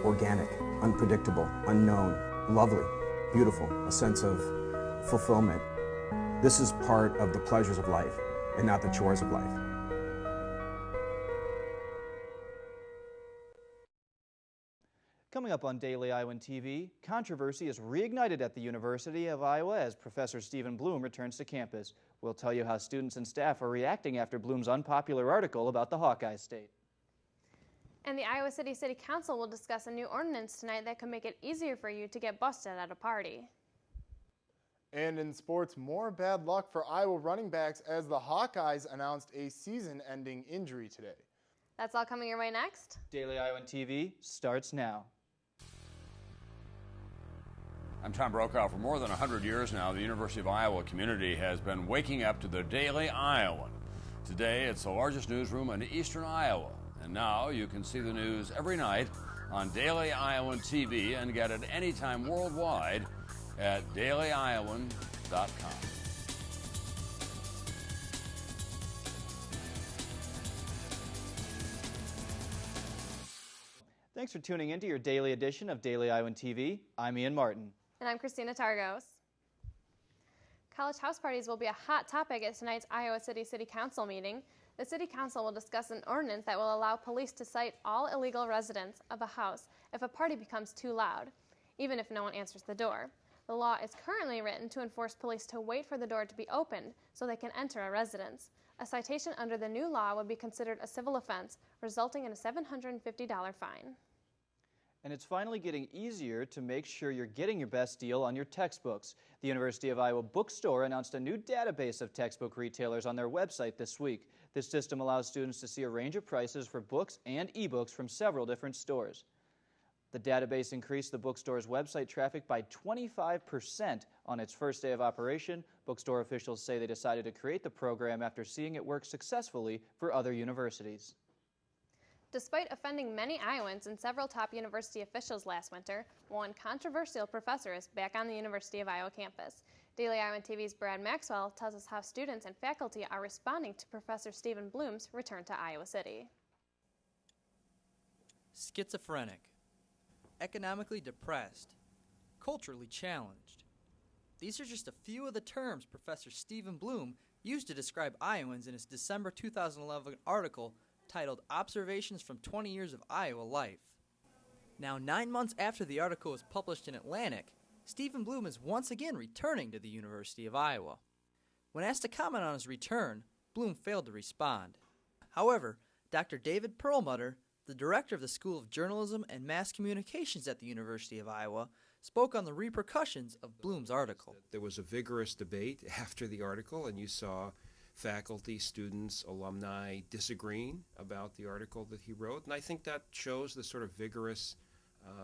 organic, unpredictable, unknown, lovely, beautiful, a sense of fulfillment. This is part of the pleasures of life and not the chores of life. Coming up on Daily Iowan TV, controversy is reignited at the University of Iowa as Professor Stephen Bloom returns to campus. We'll tell you how students and staff are reacting after Bloom's unpopular article about the Hawkeye State. And the Iowa City City Council will discuss a new ordinance tonight that could make it easier for you to get busted at a party. And in sports, more bad luck for Iowa running backs as the Hawkeyes announced a season-ending injury today. That's all coming your way next. Daily Iowan TV starts now. I'm Tom Brokaw. For more than 100 years now, the University of Iowa community has been waking up to the Daily Iowan. Today, it's the largest newsroom in eastern Iowa. And now you can see the news every night on Daily Iowan TV and get it anytime worldwide at dailyiowan.com. Thanks for tuning in to your daily edition of Daily Iowan TV. I'm Ian Martin. And I'm Christina Targos. College house parties will be a hot topic at tonight's Iowa City City Council meeting. The City Council will discuss an ordinance that will allow police to cite all illegal residents of a house if a party becomes too loud, even if no one answers the door. The law is currently written to enforce police to wait for the door to be opened so they can enter a residence. A citation under the new law would be considered a civil offense, resulting in a $750 fine. And it's finally getting easier to make sure you're getting your best deal on your textbooks. The University of Iowa Bookstore announced a new database of textbook retailers on their website this week. This system allows students to see a range of prices for books and ebooks from several different stores. The database increased the bookstore's website traffic by 25% on its first day of operation. Bookstore officials say they decided to create the program after seeing it work successfully for other universities. Despite offending many Iowans and several top university officials last winter, one controversial professor is back on the University of Iowa campus. Daily Iowan TV's Brad Maxwell tells us how students and faculty are responding to Professor Stephen Bloom's return to Iowa City. Schizophrenic, economically depressed, culturally challenged. These are just a few of the terms Professor Stephen Bloom used to describe Iowans in his December 2011 article titled Observations from 20 Years of Iowa Life. Now, 9 months after the article was published in Atlantic, Stephen Bloom is once again returning to the University of Iowa. When asked to comment on his return, Bloom failed to respond. However, Dr. David Perlmutter, the director of the School of Journalism and Mass Communications at the University of Iowa, spoke on the repercussions of Bloom's article. There was a vigorous debate after the article, and you saw faculty, students, alumni disagreeing about the article that he wrote. And I think that shows the sort of vigorous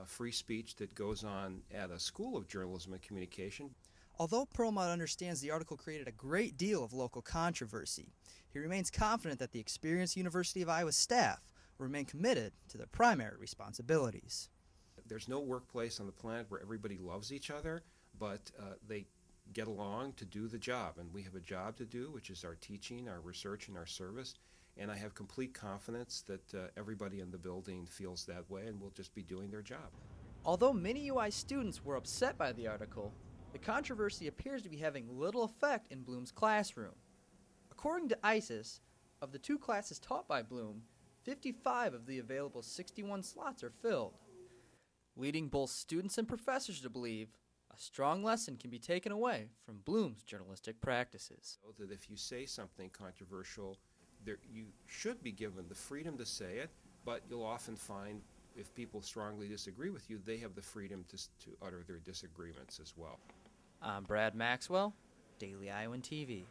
free speech that goes on at a school of journalism and communication. Although Perlmutter understands the article created a great deal of local controversy, he remains confident that the experienced University of Iowa staff will remain committed to their primary responsibilities. There's no workplace on the planet where everybody loves each other, but they get along to do the job, and we have a job to do, which is our teaching, our research, and our service, and I have complete confidence that everybody in the building feels that way and will just be doing their job. Although many UI students were upset by the article, the controversy appears to be having little effect in Bloom's classroom. According to ISIS, of the 2 classes taught by Bloom, 55 of the available 61 slots are filled, leading both students and professors to believe a strong lesson can be taken away from Bloom's journalistic practices. So that if you say something controversial, you should be given the freedom to say it, but you'll often find if people strongly disagree with you, they have the freedom to utter their disagreements as well. I'm Brad Maxwell, Daily Iowan TV.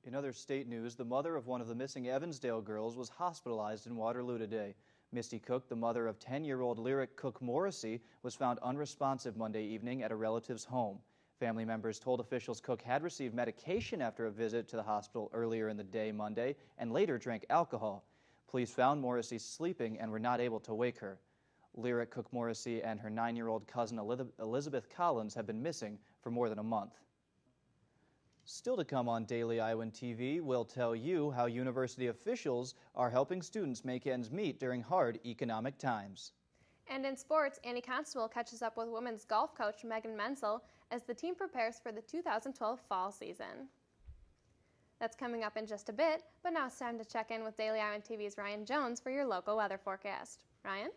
In other state news, the mother of one of the missing Evansdale girls was hospitalized in Waterloo today. Misty Cook, the mother of 10-year-old Lyric Cook Morrissey, was found unresponsive Monday evening at a relative's home. Family members told officials Cook had received medication after a visit to the hospital earlier in the day Monday and later drank alcohol. Police found Morrissey sleeping and were not able to wake her. Lyric Cook Morrissey and her 9-year-old cousin Elizabeth Collins have been missing for more than a month. Still to come on Daily Iowan TV, we'll tell you how university officials are helping students make ends meet during hard economic times. And in sports, Annie Constable catches up with women's golf coach Megan Menzel as the team prepares for the 2012 fall season. That's coming up in just a bit, but now it's time to check in with Daily Iowan TV's Ryan Jones for your local weather forecast. Ryan?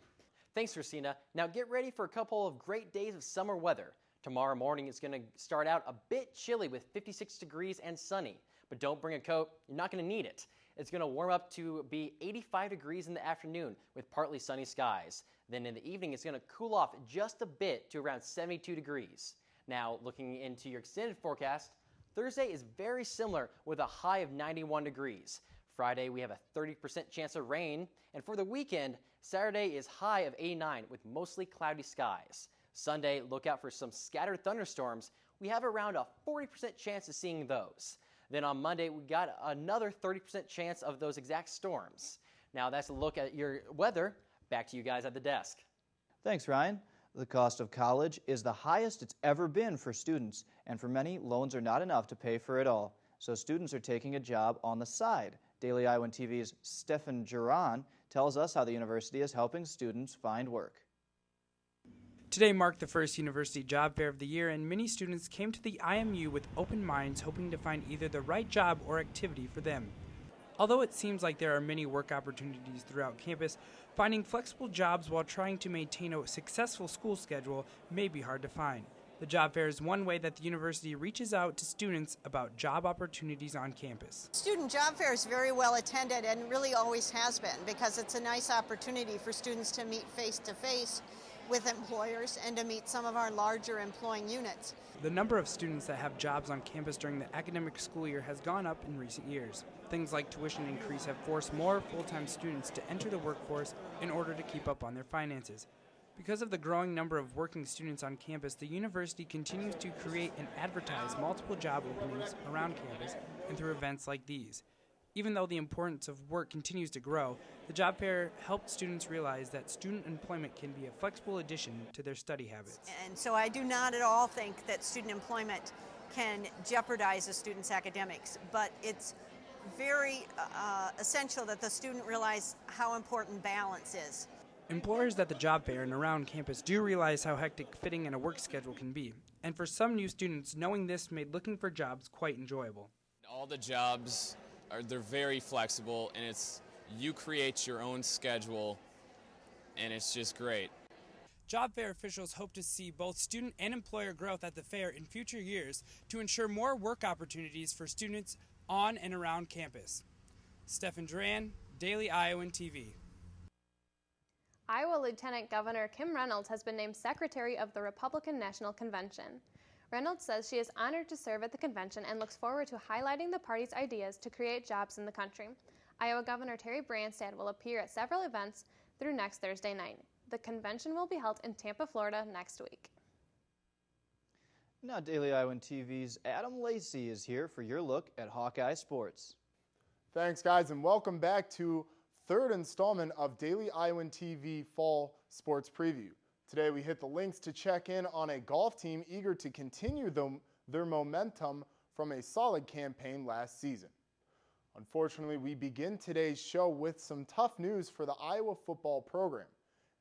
Thanks, Christina. Now get ready for a couple of great days of summer weather. Tomorrow morning it's going to start out a bit chilly with 56 degrees and sunny. But don't bring a coat, you're not going to need it. It's going to warm up to be 85 degrees in the afternoon with partly sunny skies. Then in the evening it's going to cool off just a bit to around 72 degrees. Now looking into your extended forecast, Thursday is very similar with a high of 91 degrees. Friday we have a 30% chance of rain, and for the weekend, Saturday is high of 89 with mostly cloudy skies. Sunday, look out for some scattered thunderstorms. We have around a 40% chance of seeing those. Then on Monday, we got another 30% chance of those exact storms. Now that's a look at your weather. Back to you guys at the desk. Thanks, Ryan. The cost of college is the highest it's ever been for students, and for many, loans are not enough to pay for it all. So students are taking a job on the side. Daily Iowan TV's Stefan Duran tells us how the university is helping students find work. Today marked the first university job fair of the year, and many students came to the IMU with open minds, hoping to find either the right job or activity for them. Although it seems like there are many work opportunities throughout campus, finding flexible jobs while trying to maintain a successful school schedule may be hard to find. The job fair is one way that the university reaches out to students about job opportunities on campus. Student job fair is very well attended and really always has been, because it's a nice opportunity for students to meet face-to-face with employers and to meet some of our larger employing units. The number of students that have jobs on campus during the academic school year has gone up in recent years. Things like tuition increase have forced more full-time students to enter the workforce in order to keep up on their finances. Because of the growing number of working students on campus, the university continues to create and advertise multiple job openings around campus and through events like these. Even though the importance of work continues to grow, the job fair helped students realize that student employment can be a flexible addition to their study habits. And so I do not at all think that student employment can jeopardize a student's academics, but it's very essential that the student realize how important balance is. Employers at the job fair and around campus do realize how hectic fitting in a work schedule can be, and for some new students, knowing this made looking for jobs quite enjoyable. All the jobs they're very flexible, and you create your own schedule, and it's just great. Job fair officials hope to see both student and employer growth at the fair in future years to ensure more work opportunities for students on and around campus. Stefan Duran, Daily Iowan TV. Iowa Lieutenant Governor Kim Reynolds has been named Secretary of the Republican National Convention. Reynolds says she is honored to serve at the convention and looks forward to highlighting the party's ideas to create jobs in the country. Iowa Governor Terry Branstad will appear at several events through next Thursday night. The convention will be held in Tampa, Florida next week. Now Daily Iowan TV's Adam Lacey is here for your look at Hawkeye Sports. Thanks, guys, and welcome back to third installment of Daily Iowan TV Fall Sports Preview. Today we hit the links to check in on a golf team eager to continue their momentum from a solid campaign last season. Unfortunately, we begin today's show with some tough news for the Iowa football program.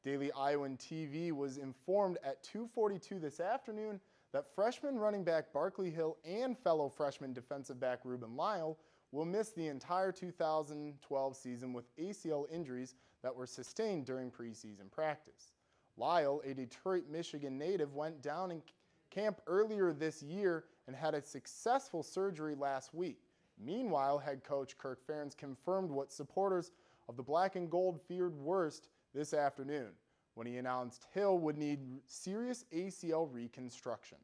Daily Iowan TV was informed at 2:42 this afternoon that freshman running back Barkley Hill and fellow freshman defensive back Ruben Lyle will miss the entire 2012 season with ACL injuries that were sustained during preseason practice. Lyle, a Detroit, Michigan native, went down in camp earlier this year and had a successful surgery last week. Meanwhile, head coach Kirk Ferentz confirmed what supporters of the black and gold feared worst this afternoon when he announced Hill would need serious ACL reconstruction.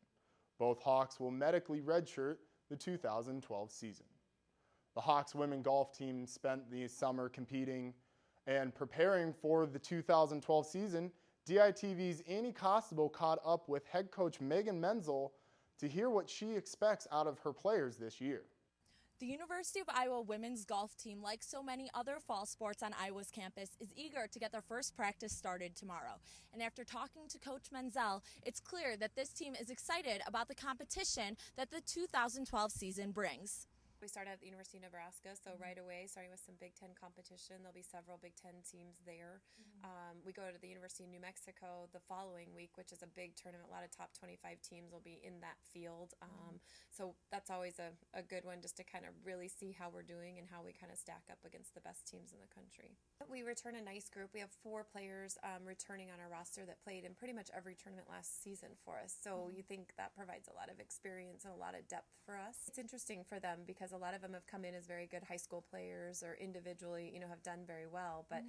Both Hawks will medically redshirt the 2012 season. The Hawks women golf team spent the summer competing and preparing for the 2012 season. DITV's Annie Constable caught up with head coach Megan Menzel to hear what she expects out of her players this year. The University of Iowa women's golf team, like so many other fall sports on Iowa's campus, is eager to get their first practice started tomorrow. And after talking to Coach Menzel, it's clear that this team is excited about the competition that the 2012 season brings. We started at the University of Nebraska, so right away, starting with some Big Ten competition. There'll be several Big Ten teams there. We go to the University of New Mexico the following week, which is a big tournament. A lot of top 25 teams will be in that field. So that's always a good one, just to kind of really see how we're doing and how we kind of stack up against the best teams in the country. We return a nice group. We have 4 players returning on our roster that played in pretty much every tournament last season for us. So you think that provides a lot of experience and a lot of depth for us. It's interesting for them because a lot of them have come in as very good high school players or individually, have done very well. But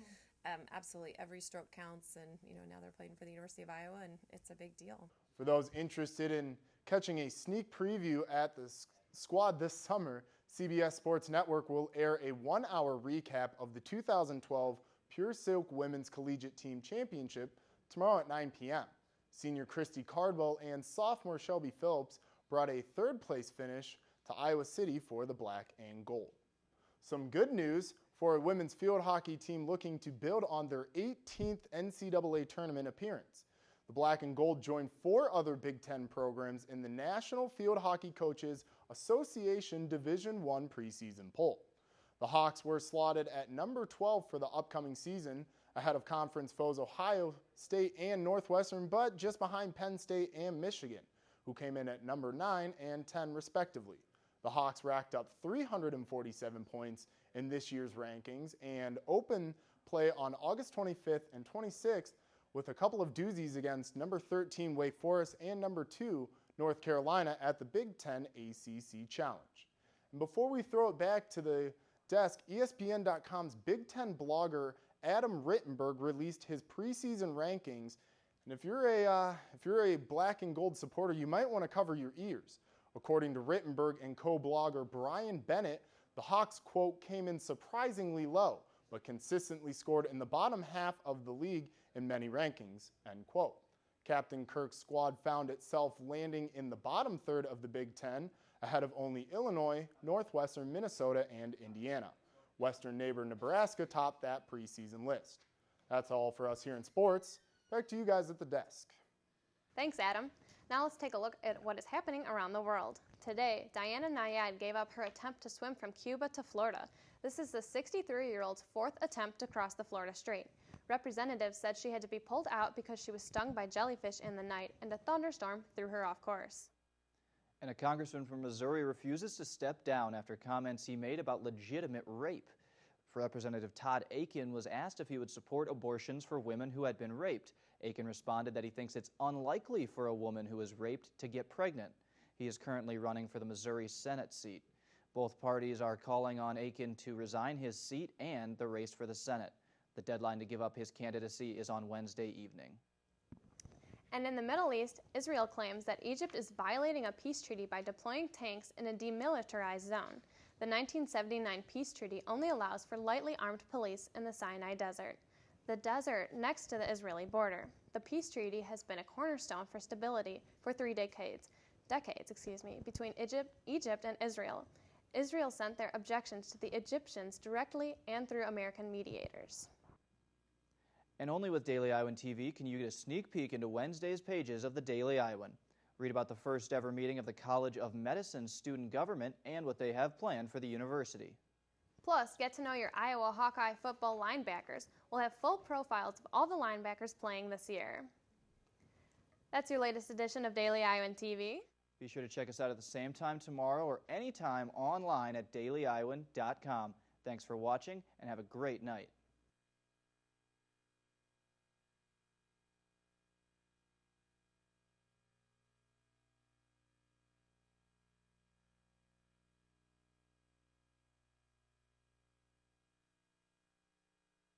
absolutely every stroke counts, and now they're playing for the University of Iowa, and it's a big deal. For those interested in catching a sneak preview at the squad this summer, CBS Sports Network will air a 1-hour recap of the 2012 Pure Silk Women's Collegiate Team Championship tomorrow at 9 p.m. Senior Christy Cardwell and sophomore Shelby Phillips brought a third-place finish to Iowa City for the black and gold. Some good news for a women's field hockey team looking to build on their 18th NCAA tournament appearance. The black and gold joined 4 other Big Ten programs in the National Field Hockey Coaches Association Division I preseason poll. The Hawks were slotted at number 12 for the upcoming season, ahead of conference foes Ohio State and Northwestern, but just behind Penn State and Michigan, who came in at number 9 and 10 respectively. The Hawks racked up 347 points in this year's rankings and open play on August 25th and 26th with a couple of doozies against number 13 Wake Forest and number 2 North Carolina at the Big Ten ACC Challenge. And before we throw it back to the desk, ESPN.com's Big Ten blogger Adam Rittenberg released his preseason rankings. And if you're a black and gold supporter, you might want to cover your ears. According to Rittenberg and co-blogger Brian Bennett, the Hawks, quote, came in surprisingly low, but consistently scored in the bottom half of the league in many rankings, end quote. Captain Kirk's squad found itself landing in the bottom third of the Big Ten, ahead of only Illinois, Northwestern, Minnesota, and Indiana. Western neighbor Nebraska topped that preseason list. That's all for us here in sports. Back to you guys at the desk. Thanks, Adam. Now let's take a look at what is happening around the world. Today, Diana Nayad gave up her attempt to swim from Cuba to Florida. This is the 63-year-old's 4th attempt to cross the Florida Strait. Representatives said she had to be pulled out because she was stung by jellyfish in the night and a thunderstorm threw her off course. And a congressman from Missouri refuses to step down after comments he made about legitimate rape. Representative Todd Akin was asked if he would support abortions for women who had been raped. Akin responded that he thinks it's unlikely for a woman who is raped to get pregnant. He is currently running for the Missouri Senate seat. Both parties are calling on Akin to resign his seat and the race for the Senate. The deadline to give up his candidacy is on Wednesday evening. And in the Middle East, Israel claims that Egypt is violating a peace treaty by deploying tanks in a demilitarized zone. The 1979 peace treaty only allows for lightly armed police in the Sinai Desert, the desert next to the Israeli border. The peace treaty has been a cornerstone for stability for 3 decades, between Egypt and Israel. Israel sent their objections to the Egyptians directly and through American mediators. And only with Daily Iowan TV can you get a sneak peek into Wednesday's pages of the Daily Iowan. Read about the first ever meeting of the College of Medicine student government and what they have planned for the university. Plus, get to know your Iowa Hawkeye football linebackers. We'll have full profiles of all the linebackers playing this year. That's your latest edition of Daily Iowan TV. Be sure to check us out at the same time tomorrow or anytime online at dailyiowan.com. Thanks for watching and have a great night.